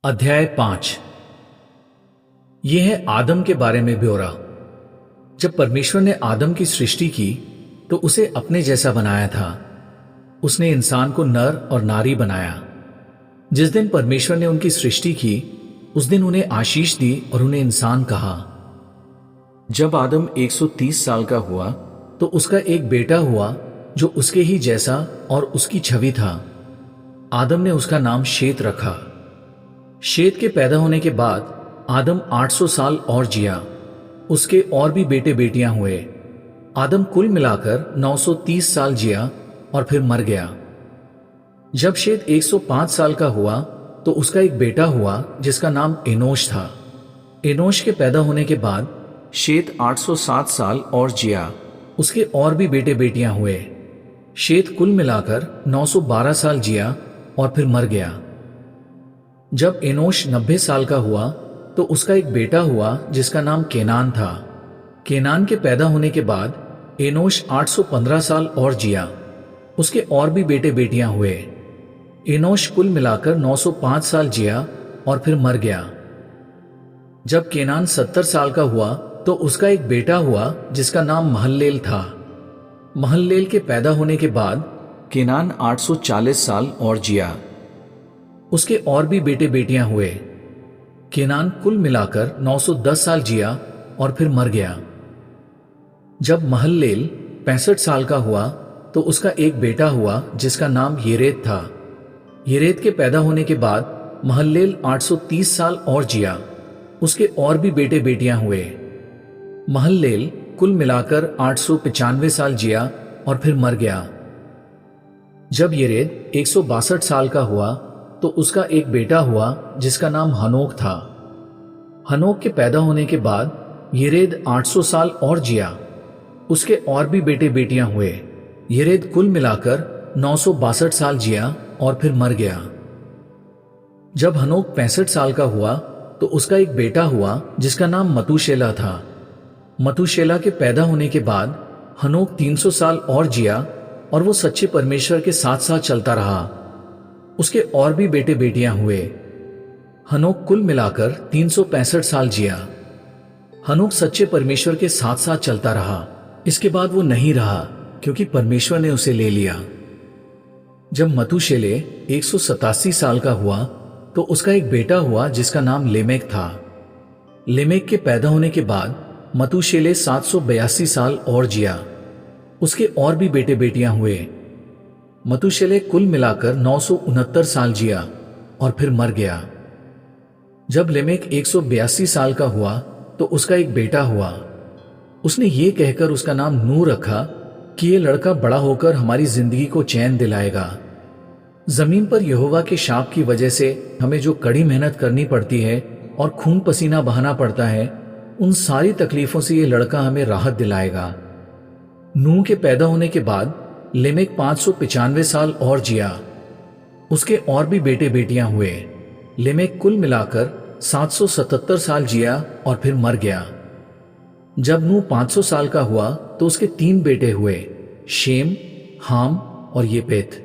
अध्याय 5। यह है आदम के बारे में ब्यौरा। जब परमेश्वर ने आदम की सृष्टि की तो उसे अपने जैसा बनाया था। उसने इंसान को नर और नारी बनाया। जिस दिन परमेश्वर ने उनकी सृष्टि की उस दिन उन्हें आशीष दी और उन्हें इंसान कहा। जब आदम 130 साल का हुआ तो उसका एक बेटा हुआ जो उसके ही जैसा और उसकी छवि था। आदम ने उसका नाम शेत रखा। शेत के पैदा होने के बाद आदम 800 साल और जिया। उसके और भी बेटे बेटियां हुए। आदम कुल मिलाकर 930 साल जिया और फिर मर गया। जब शेत 105 साल का हुआ तो उसका एक बेटा हुआ जिसका नाम एनोश था। एनोश के पैदा होने के बाद शेत 807 साल और जिया। उसके और भी बेटे बेटियां हुए। शेत कुल मिलाकर 912 साल जिया और फिर मर गया। जब एनोश 90 साल का हुआ तो उसका एक बेटा हुआ जिसका नाम केनान था। केनान के पैदा होने के बाद एनोश 815 साल और जिया। उसके और भी बेटे बेटियां हुए। एनोश कुल मिलाकर 905 साल जिया और फिर मर गया। जब केनान 70 साल का हुआ तो उसका एक बेटा हुआ जिसका नाम महललेल था। महललेल के पैदा होने के बाद केनान 840 साल और जिया। उसके और भी बेटे बेटियां हुए। केनान कुल मिलाकर 910 साल जिया और फिर मर गया। जब महललेल 65 साल का हुआ तो उसका एक बेटा हुआ जिसका नाम येरेद था। येरेद के पैदा होने के बाद महललेल 830 साल और जिया। उसके और भी बेटे बेटियां हुए। महललेल कुल मिलाकर 895 साल जिया और फिर मर गया। जब येरेद 162 साल का हुआ तो उसका एक बेटा हुआ जिसका नाम हनोक था। हनोक के पैदा होने के बाद येरेद 800 साल और जिया। उसके और भी बेटे बेटियां हुए। येरेद कुल मिलाकर 962 साल जिया और फिर मर गया। जब हनोक 65 साल का हुआ तो उसका एक बेटा हुआ जिसका नाम मतूशेला था। मतूशेला के पैदा होने के बाद हनोक 300 साल और जिया और वो सच्चे परमेश्वर के साथ साथ चलता रहा। उसके और भी बेटे बेटियां हुए। हनोक कुल मिलाकर 365 साल जिया। हनोक सच्चे परमेश्वर के साथ साथ चलता रहा। इसके बाद वो नहीं रहा क्योंकि परमेश्वर ने उसे ले लिया। जब मतूशेले 187 साल का हुआ तो उसका एक बेटा हुआ जिसका नाम लेमेक था। लेमेक के पैदा होने के बाद मतूशेले 782 साल और जिया। उसके और भी बेटे बेटियां हुए। मतूशेले कुल मिलाकर 969 साल जिया और फिर मर गया। जब लेमेक 182 साल का हुआ तो उसका एक बेटा हुआ। उसने ये कहकर उसका नाम नूह रखा कि ये लड़का बड़ा होकर हमारी जिंदगी को चैन दिलाएगा। जमीन पर यहोवा के शाप की वजह से हमें जो कड़ी मेहनत करनी पड़ती है और खून पसीना बहाना पड़ता है, उन सारी तकलीफों से ये लड़का हमें राहत दिलाएगा। नूह के पैदा होने के बाद लेमेक 595 साल और जिया। उसके और भी बेटे बेटियां हुए। लेमेक कुल मिलाकर 777 साल जिया और फिर मर गया। जब नूह 500 साल का हुआ तो उसके 3 बेटे हुए, शेम, हाम और येपेत।